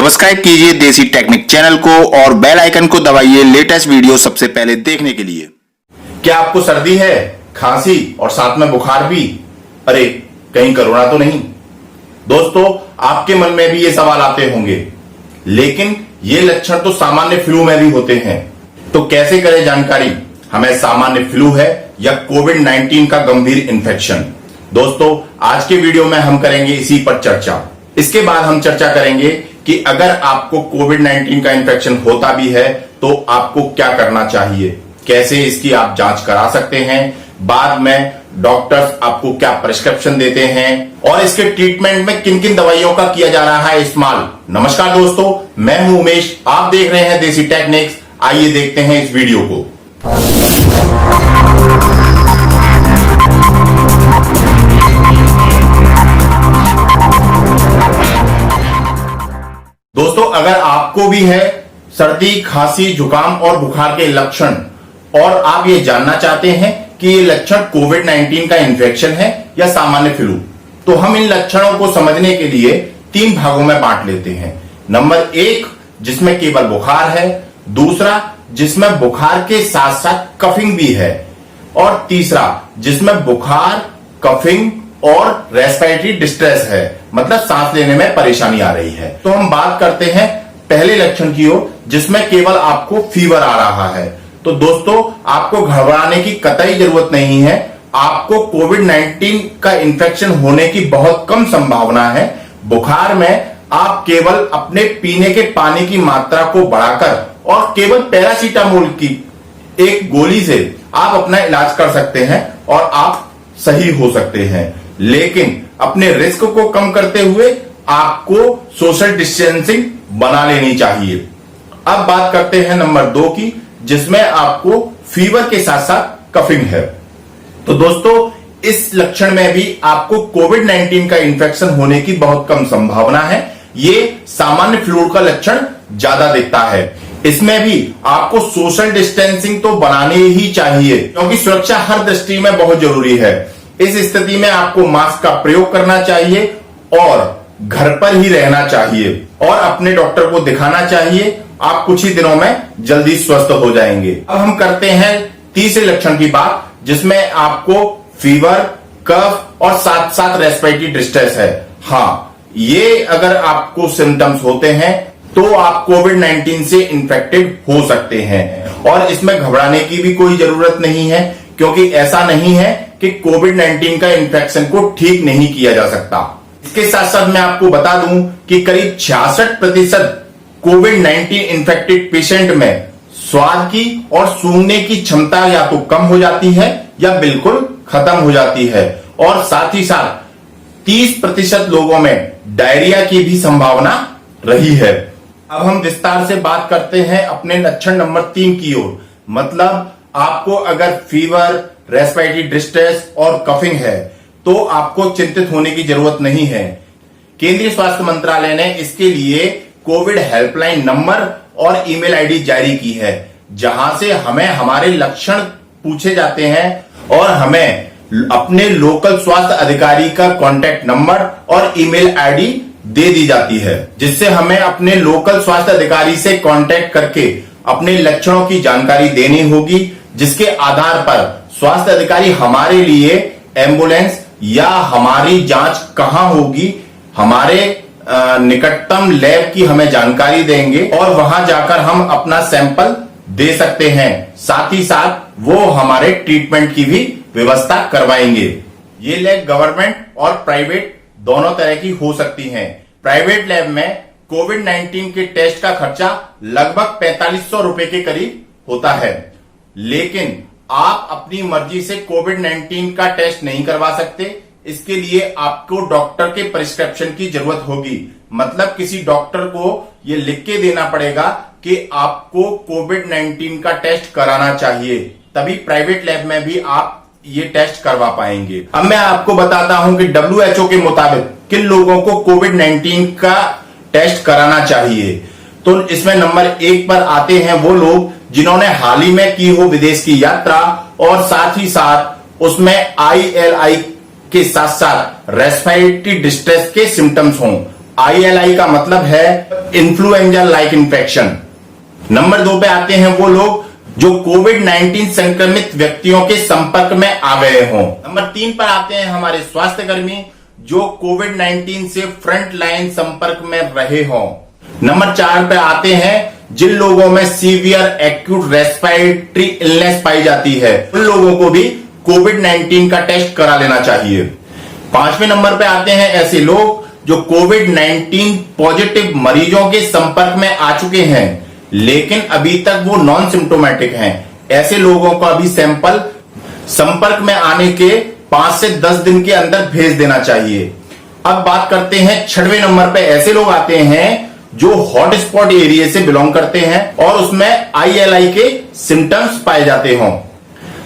Subscribe कीजिए देसी technique channel को और बेल आइकन को दबाइए लेटेस्ट वीडियो सबसे पहले देखने के लिए। क्या आपको सर्दी है, खांसी और साथ में बुखार भी? अरे कहीं कोरोना तो नहीं? दोस्तों, आपके मन में भी ये सवाल आते होंगे, लेकिन ये लक्षण तो सामान्य फ्लू में भी होते हैं। तो कैसे करें जानकारी, हमें सामान्य फ्लू है या कोविड-19 का गंभीर इन्फेक्शन? दोस्तों, आज के वीडियो में हम करेंगे इसी पर चर्चा। इसके बाद हम चर्चा करेंगे कि अगर आपको कोविड-19 का इन्फेक्शन होता भी है तो आपको क्या करना चाहिए, कैसे इसकी आप जांच करा सकते हैं, बाद में डॉक्टर्स आपको क्या प्रिस्क्रिप्शन देते हैं और इसके ट्रीटमेंट में किन किन दवाइयों का किया जा रहा है इस्तेमाल। नमस्कार दोस्तों, मैं हूं उमेश, आप देख रहे हैं देसी टेक्निक्स। आइए देखते हैं इस वीडियो को। दोस्तों, अगर आपको भी है सर्दी, खांसी, जुकाम और बुखार के लक्षण और आप ये जानना चाहते हैं कि ये लक्षण कोविड-19 का इन्फेक्शन है या सामान्य फ्लू, तो हम इन लक्षणों को समझने के लिए 3 भागों में बांट लेते हैं। नंबर 1, जिसमें केवल बुखार है, दूसरा जिसमें बुखार के साथ साथ कफिंग भी है, और तीसरा जिसमें बुखार, कफिंग और रेस्पिरेटरी डिस्ट्रेस है, मतलब सांस लेने में परेशानी आ रही है। तो हम बात करते हैं पहले लक्षण की ओर, जिसमें केवल आपको फीवर आ रहा है। तो दोस्तों, आपको घबराने की कतई जरूरत नहीं है। आपको कोविड-19 का इन्फेक्शन होने की बहुत कम संभावना है। बुखार में आप केवल अपने पीने के पानी की मात्रा को बढ़ाकर और केवल पैरासीटामोल की एक गोली से आप अपना इलाज कर सकते हैं और आप सही हो सकते हैं। लेकिन अपने रिस्क को कम करते हुए आपको सोशल डिस्टेंसिंग बना लेनी चाहिए। अब बात करते हैं नंबर 2 की, जिसमें आपको फीवर के साथ साथ कफिंग है। तो दोस्तों, इस लक्षण में भी आपको कोविड-19 का इन्फेक्शन होने की बहुत कम संभावना है। ये सामान्य फ्लू का लक्षण ज्यादा दिखता है। इसमें भी आपको सोशल डिस्टेंसिंग तो बनानी ही चाहिए, क्योंकि सुरक्षा हर दृष्टि में बहुत जरूरी है। इस स्थिति में आपको मास्क का प्रयोग करना चाहिए और घर पर ही रहना चाहिए और अपने डॉक्टर को दिखाना चाहिए। आप कुछ ही दिनों में जल्दी स्वस्थ हो जाएंगे। अब हम करते हैं तीसरे लक्षण की बात, जिसमें आपको फीवर, कफ और साथ साथ रेस्पिरेटरी डिस्ट्रेस है। हाँ, ये अगर आपको सिम्टम्स होते हैं तो आप कोविड-19 से इन्फेक्टेड हो सकते हैं और इसमें घबराने की भी कोई जरूरत नहीं है, क्योंकि ऐसा नहीं है कि कोविड-19 का इन्फेक्शन को ठीक नहीं किया जा सकता। इसके साथ साथ मैं आपको बता दूं कि करीब 66% कोविड-19 इन्फेक्टेड पेशेंट में स्वाद की और सूंघने की क्षमता या तो कम हो जाती है या बिल्कुल खत्म हो जाती है, और साथ ही साथ 30% लोगों में डायरिया की भी संभावना रही है। अब हम विस्तार से बात करते हैं अपने लक्षण नंबर 3 की ओर, मतलब आपको अगर फीवर, रेस्पिरेटरी डिस्ट्रेस और कफिंग है तो आपको चिंतित होने की जरूरत नहीं है। केंद्रीय स्वास्थ्य मंत्रालय ने इसके लिए कोविड हेल्पलाइन नंबर और ईमेल आईडी जारी की है, जहां से हमें हमारे लक्षण पूछे जाते हैं और हमें अपने लोकल स्वास्थ्य अधिकारी का कॉन्टैक्ट नंबर और ईमेल आईडी दे दी जाती है, जिससे हमें अपने लोकल स्वास्थ्य अधिकारी से कांटेक्ट करके अपने लक्षणों की जानकारी देनी होगी, जिसके आधार पर स्वास्थ्य अधिकारी हमारे लिए एम्बुलेंस या हमारी जांच कहां होगी, हमारे निकटतम लैब की हमें जानकारी देंगे और वहां जाकर हम अपना सैंपल दे सकते हैं। साथ ही साथ वो हमारे ट्रीटमेंट की भी व्यवस्था करवाएंगे। ये लैब गवर्नमेंट और प्राइवेट दोनों तरह की हो सकती हैं। प्राइवेट लैब में कोविड-19 के टेस्ट का खर्चा लगभग 4500 रुपए के करीब होता है, लेकिन आप अपनी मर्जी से कोविड-19 का टेस्ट नहीं करवा सकते। इसके लिए आपको डॉक्टर के प्रिस्क्रिप्शन की जरूरत होगी, मतलब किसी डॉक्टर को यह लिख के देना पड़ेगा कि आपको कोविड-19 का टेस्ट कराना चाहिए, तभी प्राइवेट लैब में भी आप ये टेस्ट करवा पाएंगे। अब मैं आपको बताता हूं कि WHO के मुताबिक किन लोगों को कोविड-19 का टेस्ट कराना चाहिए। तो इसमें नंबर 1 पर आते हैं वो लोग जिन्होंने हाल ही में की हो विदेश की यात्रा और साथ ही साथ उसमें ILI के साथ साथ रेस्पिरेटरी डिस्ट्रेस के सिम्टम्स हों। ILI का मतलब है इन्फ्लुएंजा लाइक इन्फेक्शन। नंबर 2 पे आते हैं वो लोग जो कोविड-19 संक्रमित व्यक्तियों के संपर्क में आ गए हों। नंबर 3 पर आते हैं हमारे स्वास्थ्य कर्मी जो कोविड-19 से फ्रंट लाइन संपर्क में रहे हों। नंबर 4 पे आते हैं जिन लोगों में सीवियर एक्यूट रेस्पिरेटरी इलनेस पाई जाती है, उन लोगों को भी कोविड-19 का टेस्ट करा लेना चाहिए। 5वें नंबर पे आते हैं ऐसे लोग जो कोविड-19 पॉजिटिव मरीजों के संपर्क में आ चुके हैं लेकिन अभी तक वो नॉन सिम्टोमेटिक हैं। ऐसे लोगों का भी सैंपल संपर्क में आने के 5 से 10 दिन के अंदर भेज देना चाहिए। अब बात करते हैं 6वें नंबर पे ऐसे लोग आते हैं जो हॉटस्पॉट एरिया से बिलोंग करते हैं और उसमें ILI के सिम्टम्स पाए जाते हों।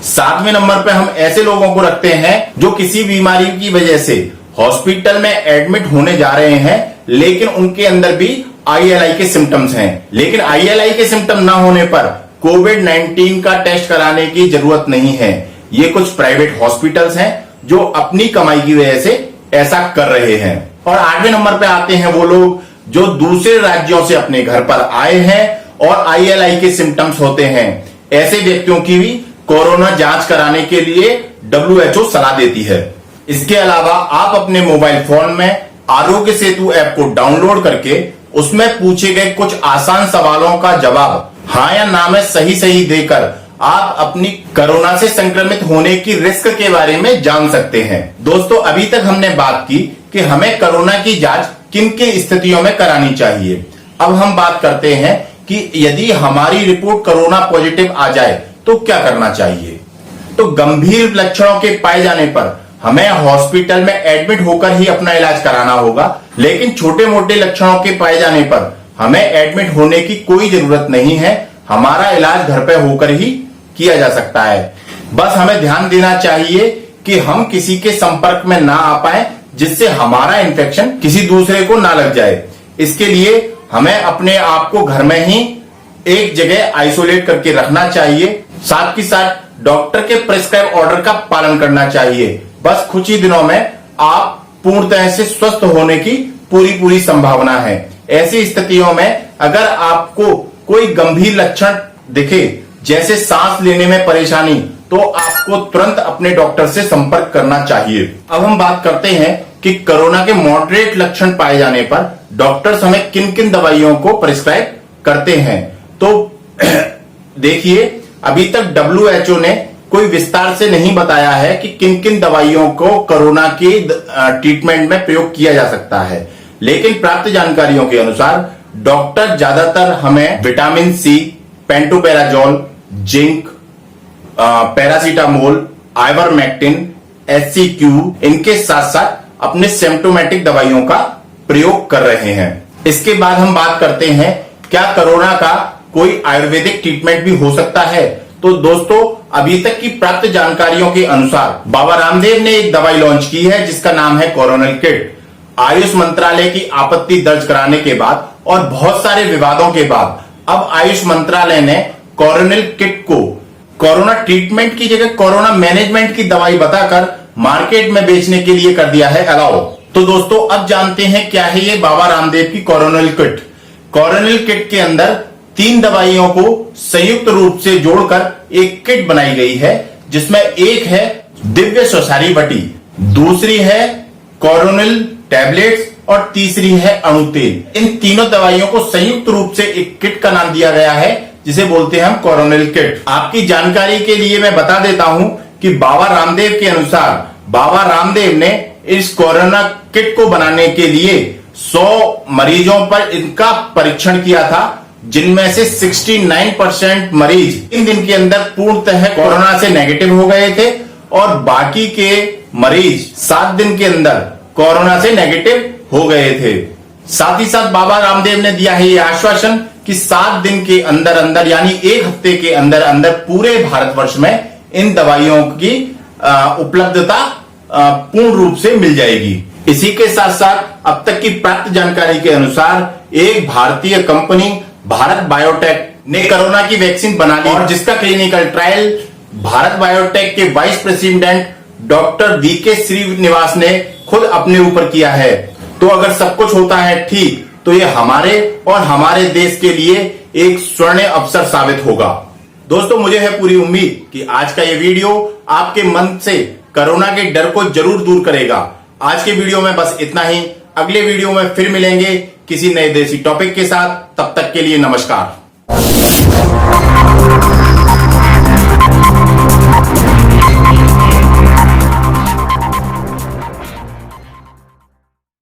7वें नंबर पे हम ऐसे लोगों को रखते हैं जो किसी बीमारी की वजह से हॉस्पिटल में एडमिट होने जा रहे हैं लेकिन उनके अंदर भी ILI के सिम्टम्स हैं, लेकिन ILI के सिम्टम ना होने पर कोविड-19 का टेस्ट कराने की जरूरत नहीं है। ये कुछ प्राइवेट हॉस्पिटल्स हैं जो अपनी कमाई की वजह से ऐसा कर रहे हैं। और 8वें नंबर पे आते हैं वो लोग जो दूसरे राज्यों से अपने घर पर आए हैं और ILI के सिम्टम्स होते हैं। ऐसे व्यक्तियों की भी कोरोना जांच कराने के लिए WHO सलाह देती है। इसके अलावा आप अपने मोबाइल फोन में आरोग्य सेतु ऐप को डाउनलोड करके उसमें पूछे गए कुछ आसान सवालों का जवाब हाँ या ना में सही देकर आप अपनी कोरोना से संक्रमित होने की रिस्क के बारे में जान सकते हैं। दोस्तों, अभी तक हमने बात की कि हमें कोरोना की जांच किन किन स्थितियों में करानी चाहिए। अब हम बात करते हैं कि यदि हमारी रिपोर्ट कोरोना पॉजिटिव आ जाए तो क्या करना चाहिए। तो गंभीर लक्षणों के पाए जाने पर हमें हॉस्पिटल में एडमिट होकर ही अपना इलाज कराना होगा, लेकिन छोटे मोटे लक्षणों के पाए जाने पर हमें एडमिट होने की कोई जरूरत नहीं है। हमारा इलाज घर पे होकर ही किया जा सकता है। बस हमें ध्यान देना चाहिए कि हम किसी के संपर्क में ना आ पाए जिससे हमारा इन्फेक्शन किसी दूसरे को ना लग जाए। इसके लिए हमें अपने आप को घर में ही एक जगह आइसोलेट करके रखना चाहिए। साथ ही साथ डॉक्टर के प्रिस्क्राइब ऑर्डर का पालन करना चाहिए। बस कुछ ही दिनों में आप पूर्णतः से स्वस्थ होने की पूरी संभावना है। ऐसी स्थितियों में अगर आपको कोई गंभीर लक्षण दिखे जैसे सांस लेने में परेशानी, तो आपको तुरंत अपने डॉक्टर से संपर्क करना चाहिए। अब हम बात करते हैं कि कोरोना के मॉडरेट लक्षण पाए जाने पर डॉक्टर्स हमें किन किन दवाइयों को प्रिस्क्राइब करते हैं। तो देखिए, अभी तक WHO ने कोई विस्तार से नहीं बताया है कि किन किन दवाइयों को कोरोना के ट्रीटमेंट में प्रयोग किया जा सकता है, लेकिन प्राप्त जानकारियों के अनुसार डॉक्टर ज्यादातर हमें vitamin C, pantoprazole, zinc, paracetamol, ivermectin, HCQ इनके साथ साथ अपने सिम्टोमेटिक दवाइयों का प्रयोग कर रहे हैं। इसके बाद हम बात करते हैं क्या कोरोना का कोई आयुर्वेदिक ट्रीटमेंट भी हो सकता है। तो दोस्तों, अभी तक की प्राप्त जानकारियों के अनुसार बाबा रामदेव ने एक दवाई लॉन्च की है जिसका नाम है कोरोनिल किट। आयुष मंत्रालय की आपत्ति दर्ज कराने के बाद और बहुत सारे विवादों के बाद अब आयुष मंत्रालय ने कोरोनिल किट को कोरोना ट्रीटमेंट की जगह कोरोना मैनेजमेंट की दवाई बताकर मार्केट में बेचने के लिए कर दिया है अलाउ। तो दोस्तों, अब जानते हैं क्या है ये बाबा रामदेव की कोरोनिल किट। कोरोनिल किट के अंदर 3 दवाइयों को संयुक्त रूप से जोड़कर एक किट बनाई गई है, जिसमें एक है दिव्य स्वसारी बटी, दूसरी है कोरोनिल टैबलेट्स और तीसरी है अणु तेल। इन तीनों दवाइयों को संयुक्त रूप से एक किट का नाम दिया गया है जिसे बोलते हैं हम कोरोनिल किट। आपकी जानकारी के लिए मैं बता देता हूं कि बाबा रामदेव के अनुसार बाबा रामदेव ने इस कोरोना किट को बनाने के लिए 100 मरीजों पर इनका परीक्षण किया था, जिनमें से 69% मरीज 3 दिन के अंदर पूर्णतः कोरोना से नेगेटिव हो गए थे और बाकी के मरीज 7 दिन के अंदर कोरोना से नेगेटिव हो गए थे। साथ ही साथ बाबा रामदेव ने दिया है ये आश्वासन कि 7 दिन के अंदर अंदर यानी 1 हफ्ते के अंदर अंदर पूरे भारतवर्ष में इन दवाइयों की उपलब्धता पूर्ण रूप से मिल जाएगी। इसी के साथ साथ अब तक की प्राप्त जानकारी के अनुसार एक भारतीय कंपनी भारत बायोटेक ने कोरोना की वैक्सीन बना ली और जिसका क्लिनिकल ट्रायल भारत बायोटेक के vice president doctor VK Srinivas ने खुद अपने ऊपर किया है। तो अगर सब कुछ होता है ठीक, तो ये हमारे और हमारे देश के लिए एक स्वर्ण अवसर साबित होगा। दोस्तों, मुझे है पूरी उम्मीद कि आज का ये वीडियो आपके मन से कोरोना के डर को जरूर दूर करेगा। आज के वीडियो में बस इतना ही। अगले वीडियो में फिर मिलेंगे किसी नए देसी टॉपिक के साथ। तब तक के लिए नमस्कार।